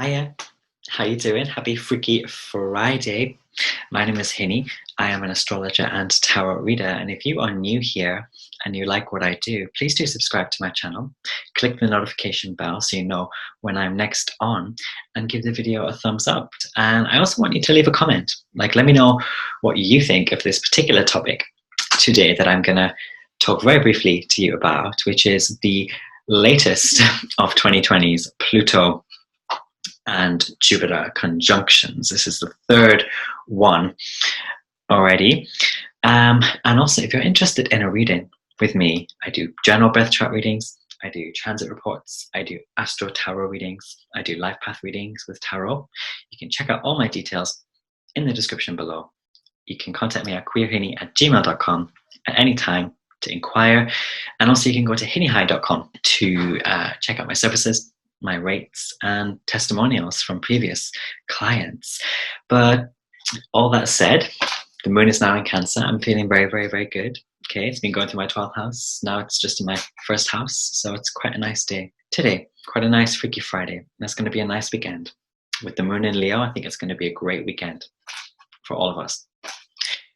Hiya, how you doing? Happy Freaky Friday. My name is Hinny. I am an astrologer and tarot reader, and if you are new here and you like what I do, please do subscribe to my channel. Click the notification bell so you know when I'm next on, and give the video a thumbs up. And I also want you to leave a comment. Let me know what you think of this particular topic today that I'm gonna talk very briefly to you about, which is the latest of 2020's Pluto and Jupiter conjunctions. This is the third one already. And also, if you're interested in a reading with me, I do general birth chart readings, I do transit reports, I do astro tarot readings, I do life path readings with tarot. You can check out all my details in the description below. You can contact me at queerhinny@gmail.com at any time to inquire. And also you can go to hinnyhigh.com to check out my services, my rates, and testimonials from previous clients. But all that said, the moon is now in Cancer. I'm feeling very, very, very good. Okay, it's been going through my 12th house. Now it's just in my first house. So it's quite a nice day today. Quite a nice Freaky Friday. That's going to be a nice weekend. With the moon in Leo, I think it's going to be a great weekend for all of us.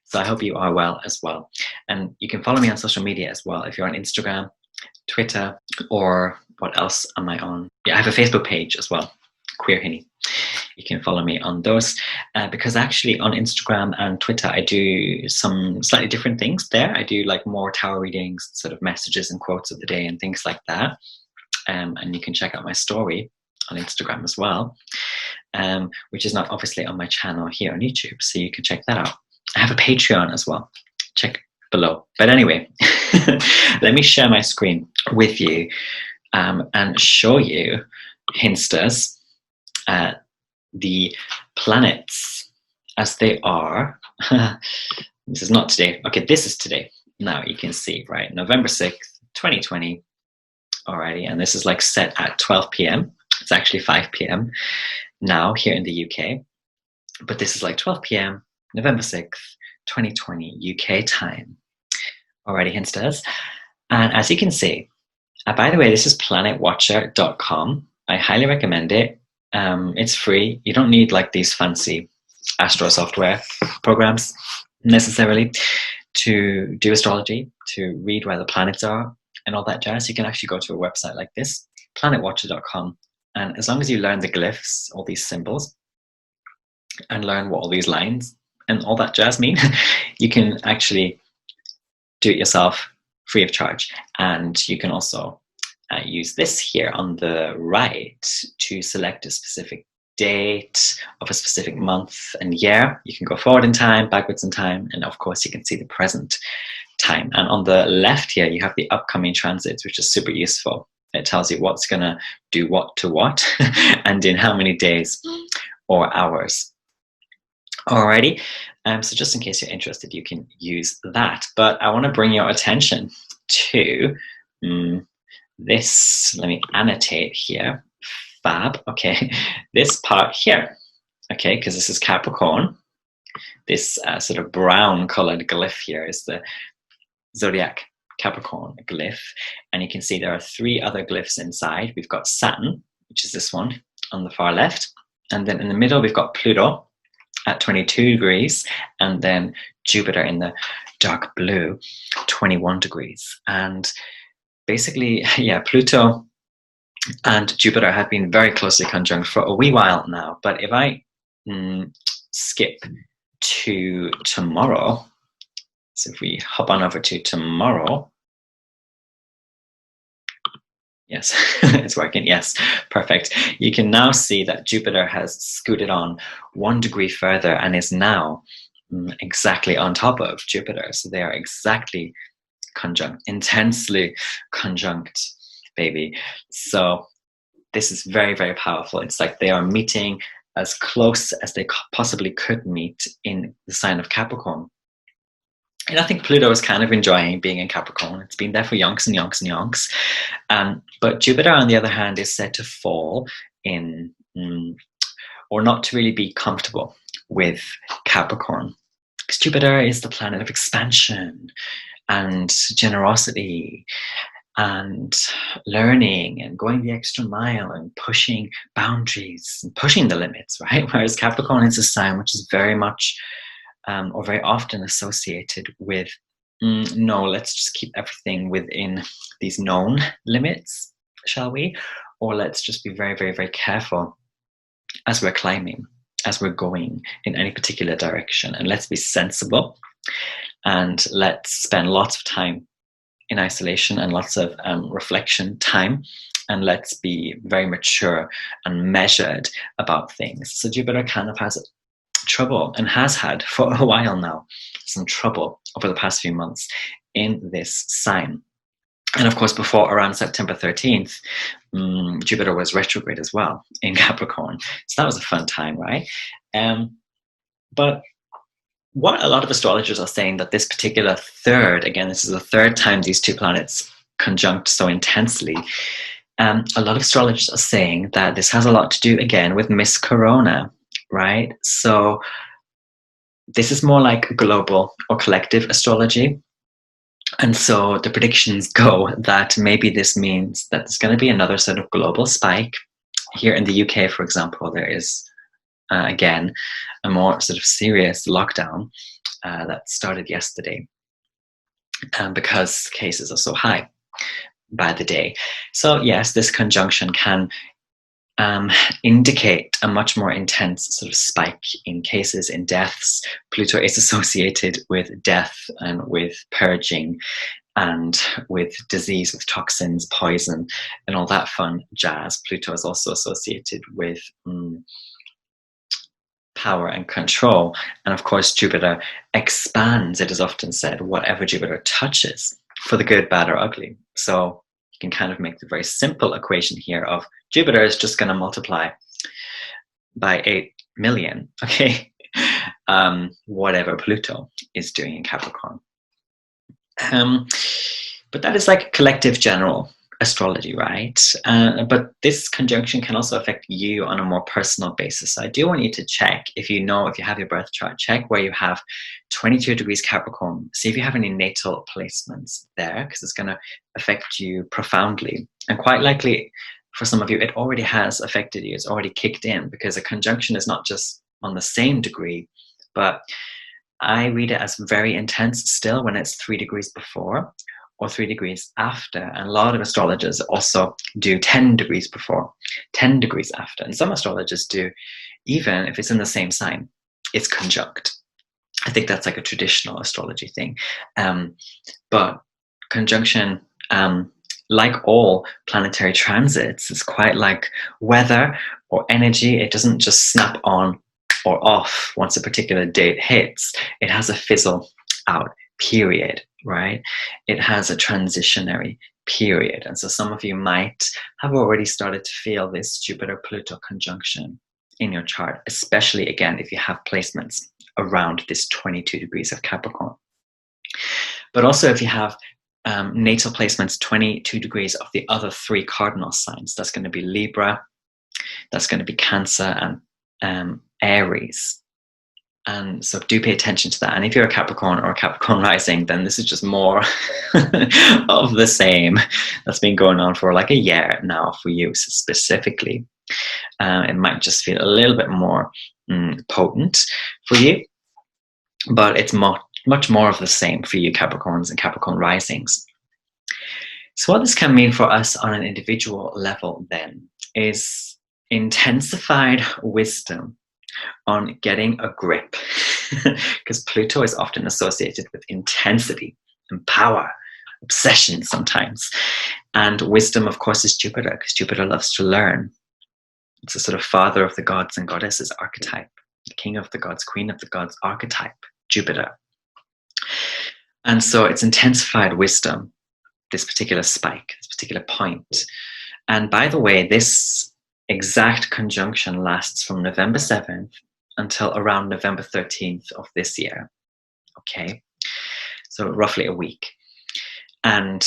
So I hope you are well as well. And you can follow me on social media as well. If you're on Instagram, Twitter, or what else am I on? Yeah, I have a Facebook page as well, Queer Hinny. You can follow me on those because actually on Instagram and Twitter, I do some slightly different things there. I do more tarot readings, sort of messages and quotes of the day and things like that. And you can check out my story on Instagram as well, which is not obviously on my channel here on YouTube. So you can check that out. I have a Patreon as well. Check below. But anyway, let me share my screen with you and show you, Hinsters, the planets as they are. This is not today. Okay, this is today. Now you can see, right? November 6th, 2020. Alrighty, and this is set at 12 p.m. It's actually 5 p.m. now here in the UK. But this is 12 p.m. November 6th, 2020 UK time. Alrighty, Hinsters. And as you can see, by the way, this is planetwatcher.com. I highly recommend it. It's free. You don't need these fancy astro software programs necessarily to do astrology, to read where the planets are and all that jazz. You can actually go to a website like this, planetwatcher.com. And as long as you learn the glyphs, all these symbols, and learn what all these lines and all that jazz mean, you can actually do it yourself free of charge. And you can also use this here on the right to select a specific date of a specific month and year. You can go forward in time, backwards in time, and of course you can see the present time. And on the left here, you have the upcoming transits, which is super useful. It tells you what's gonna do what to what and in how many days or hours. Alrighty, so just in case you're interested, you can use that. But I want to bring your attention to this. Let me annotate here. Fab. Okay, this part here. Okay, because this is Capricorn. This sort of brown colored glyph here is the zodiac Capricorn glyph. And you can see there are three other glyphs inside. We've got Saturn, which is this one on the far left. And then in the middle, we've got Pluto at 22 degrees, and then Jupiter in the dark blue, 21 degrees. And basically, yeah, Pluto and Jupiter have been very closely conjunct for a wee while now. But if I skip to tomorrow, so if we hop on over to tomorrow, yes, it's working. Yes, perfect. You can now see that Jupiter has scooted on 1 degree further and is now exactly on top of Jupiter. So they are exactly conjunct, intensely conjunct, baby. So this is very, very powerful. It's they are meeting as close as they possibly could meet in the sign of Capricorn. And I think Pluto is kind of enjoying being in Capricorn. It's been there for yonks and yonks and yonks. But Jupiter, on the other hand, is said to fall in, or not to really be comfortable with Capricorn. Because Jupiter is the planet of expansion and generosity and learning and going the extra mile and pushing boundaries and pushing the limits, right? Whereas Capricorn is a sign which is very much or very often associated with no, let's just keep everything within these known limits, shall we? Or let's just be very, very, very careful as we're climbing, as we're going in any particular direction. And let's be sensible and let's spend lots of time in isolation and lots of reflection time. And let's be very mature and measured about things. So Jupiter kind of has trouble and has had for a while now, some trouble over the past few months in this sign. And of course, before around September 13th, Jupiter was retrograde as well in Capricorn. So that was a fun time, right? But what a lot of astrologers are saying that this particular third, again, this is the third time these two planets conjunct so intensely. A lot of astrologers are saying that this has a lot to do, again, with Miss Corona, right? So this is more like global or collective astrology. And so the predictions go that maybe this means that there's going to be another sort of global spike. Here in the UK, for example, there is, again, a more sort of serious lockdown that started yesterday because cases are so high by the day. So yes, this conjunction can indicate a much more intense sort of spike in cases, in deaths. Pluto is associated with death and with purging and with disease, with toxins, poison, and all that fun jazz. Pluto is also associated with power and control. And of course, Jupiter expands, it is often said, whatever Jupiter touches, for the good, bad, or ugly. So you can kind of make the very simple equation here of Jupiter is just going to multiply by 8 million, okay? Whatever Pluto is doing in Capricorn. But that is like collective general astrology, right? But this conjunction can also affect you on a more personal basis. So I do want you to check, if you have your birth chart, check where you have 22 degrees Capricorn. See if you have any natal placements there, because it's going to affect you profoundly. And quite likely, for some of you, it already has affected you. It's already kicked in, because a conjunction is not just on the same degree, but I read it as very intense still when it's 3 degrees before or 3 degrees after. And a lot of astrologers also do 10 degrees before, 10 degrees after. And some astrologers do, even if it's in the same sign, it's conjunct. I think that's like a traditional astrology thing. But conjunction, like all planetary transits, is quite like weather or energy. It doesn't just snap on or off once a particular date hits. It has a fizzle out period, right? It has a transitionary period. And so some of you might have already started to feel this Jupiter-Pluto conjunction in your chart, especially, again, if you have placements around this 22 degrees of Capricorn. But also if you have natal placements 22 degrees of the other 3 cardinal signs, that's going to be Libra, that's going to be Cancer, and Aries. And so do pay attention to that. And if you're a Capricorn or a Capricorn rising, then this is just more of the same that's been going on for like a year now for you specifically. It might just feel a little bit more potent for you, but it's much more of the same for you Capricorns and Capricorn risings. So what this can mean for us on an individual level then is intensified wisdom on getting a grip, because Pluto is often associated with intensity and power, obsession sometimes. And wisdom, of course, is Jupiter, because Jupiter loves to learn. It's a sort of father of the gods and goddesses archetype, the king of the gods, queen of the gods archetype, Jupiter. And so it's intensified wisdom, this particular spike, this particular point. And by the way, this exact conjunction lasts from November 7th until around November 13th of this year. Okay, so roughly a week. And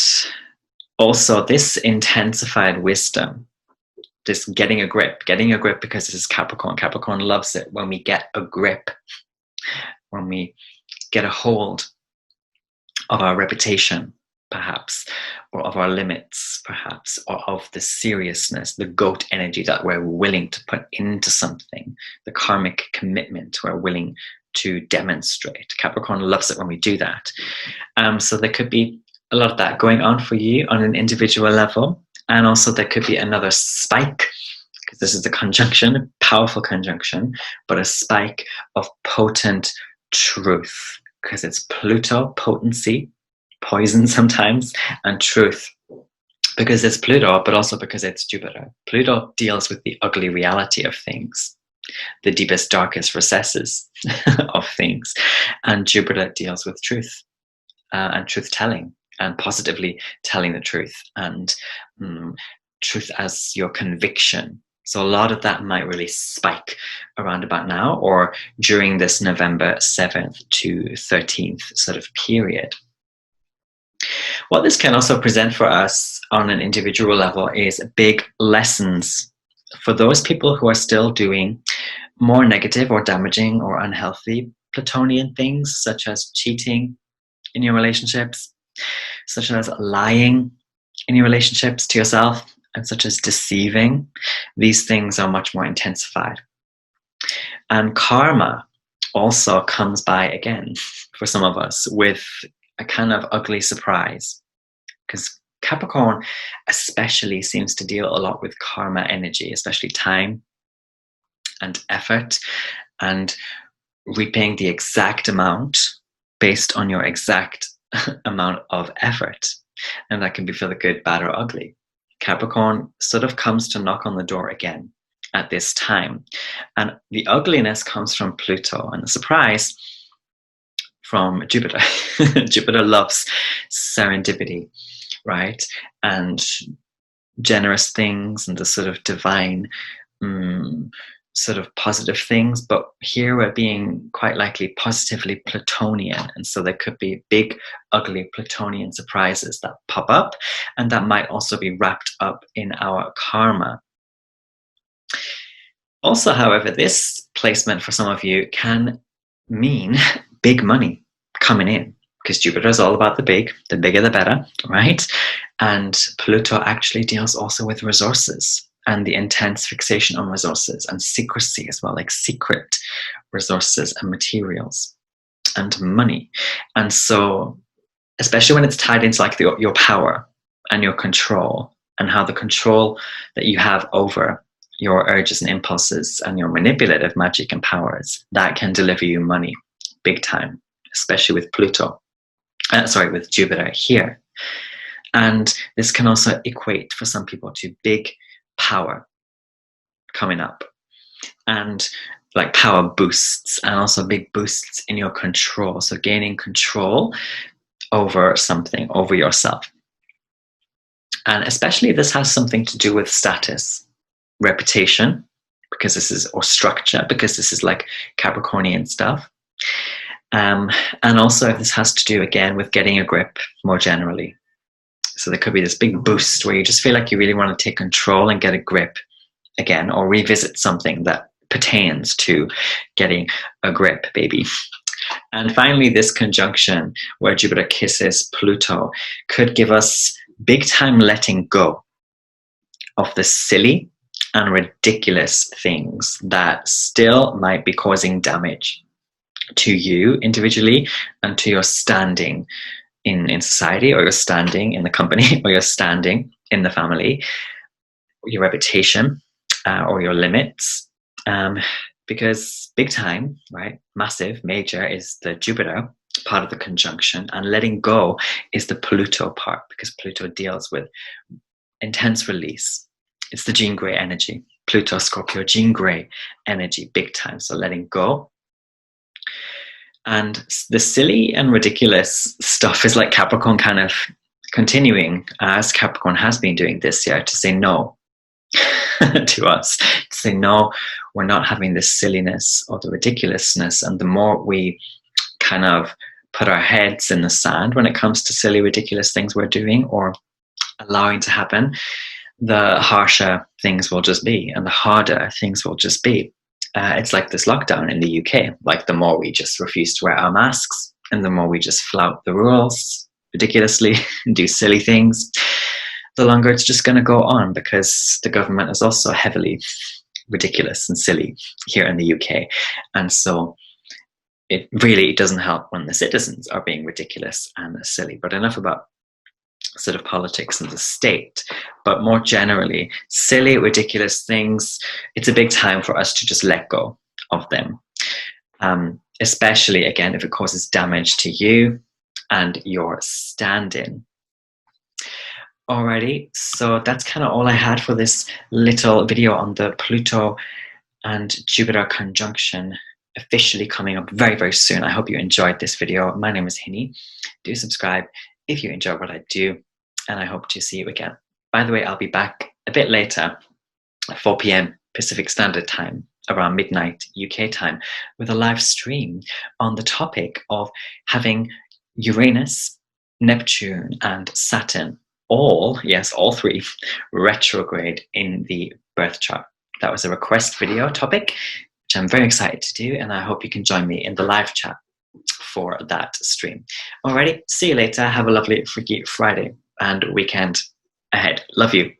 also this intensified wisdom, this getting a grip because this is Capricorn. Capricorn loves it when we get a grip, when we get a hold of our reputation, perhaps, or of our limits, perhaps, or of the seriousness, the goat energy that we're willing to put into something, the karmic commitment we're willing to demonstrate. Capricorn loves it when we do that. So there could be a lot of that going on for you on an individual level. And also there could be another spike, because this is a conjunction, a powerful conjunction, but a spike of potent truth, because it's Pluto, potency, poison sometimes, and truth, because it's Pluto, but also because it's Jupiter. Pluto deals with the ugly reality of things, the deepest, darkest recesses of things, and Jupiter deals with truth and truth telling, and positively telling the truth, and truth as your conviction. So a lot of that might really spike around about now, or during this November 7th to 13th sort of period. What this can also present for us on an individual level is big lessons for those people who are still doing more negative or damaging or unhealthy Plutonian things, such as cheating in your relationships, such as lying in your relationships to yourself, and such as deceiving. These things are much more intensified. And karma also comes by again for some of us with a kind of ugly surprise, because Capricorn especially seems to deal a lot with karma energy, especially time and effort and reaping the exact amount based on your exact amount of effort. And that can be for the good, bad, or ugly. Capricorn sort of comes to knock on the door again at this time. And the ugliness comes from Pluto, and the surprise from Jupiter. Jupiter loves serendipity, right? And generous things and the sort of divine, sort of positive things. But here we're being quite likely positively Plutonian. And so there could be big, ugly Plutonian surprises that pop up, and that might also be wrapped up in our karma. Also, however, this placement for some of you can mean big money coming in, because Jupiter is all about the bigger the better, right? And Pluto actually deals also with resources and the intense fixation on resources and secrecy as well, like secret resources and materials and money. And so, especially when it's tied into like your power and your control, and how the control that you have over your urges and impulses and your manipulative magic and powers, that can deliver you money big time, especially with with Jupiter here. And this can also equate for some people to big power coming up, and like power boosts, and also big boosts in your control. So gaining control over something, over yourself. And especially this has something to do with status, reputation, because this is, or structure, because this is like Capricornian stuff. And also if this has to do again with getting a grip more generally. So there could be this big boost where you just feel like you really want to take control and get a grip again, or revisit something that pertains to getting a grip, baby. And finally, this conjunction where Jupiter kisses Pluto could give us big time letting go of the silly and ridiculous things that still might be causing damage to you individually and to your standing in society, or your standing in the company, or your standing in the family, your reputation, or your limits. Because big time, right, massive, major is the Jupiter part of the conjunction, and letting go is the Pluto part, because Pluto deals with intense release. It's the Jean Grey energy, Pluto, Scorpio, Jean Grey energy, big time. So letting go. And the silly and ridiculous stuff is like Capricorn kind of continuing, as Capricorn has been doing this year, to say no to us, to say no, we're not having this silliness or the ridiculousness. And the more we kind of put our heads in the sand when it comes to silly, ridiculous things we're doing or allowing to happen, the harsher things will just be, and the harder things will just be. It's like this lockdown in the UK. Like the more we just refuse to wear our masks, and the more we just flout the rules, ridiculously and do silly things, the longer it's just going to go on, because the government is also heavily ridiculous and silly here in the UK. And so it really doesn't help when the citizens are being ridiculous and silly. But enough about sort of politics and the state, but more generally, silly, ridiculous things, it's a big time for us to just let go of them. Especially, again, if it causes damage to you and your stand-in. Alrighty, so that's kind of all I had for this little video on the Pluto and Jupiter conjunction, officially coming up very, very soon. I hope you enjoyed this video. My name is Hini. Do subscribe if you enjoy what I do, and I hope to see you again. By the way, I'll be back a bit later at 4 p.m. Pacific Standard Time, around midnight UK time, with a live stream on the topic of having Uranus, Neptune, and Saturn all three retrograde in the birth chart. That was a request video topic, which I'm very excited to do, and I hope you can join me in the live chat for that stream. Alrighty, see you later. Have a lovely Freaky Friday and weekend ahead. Love you.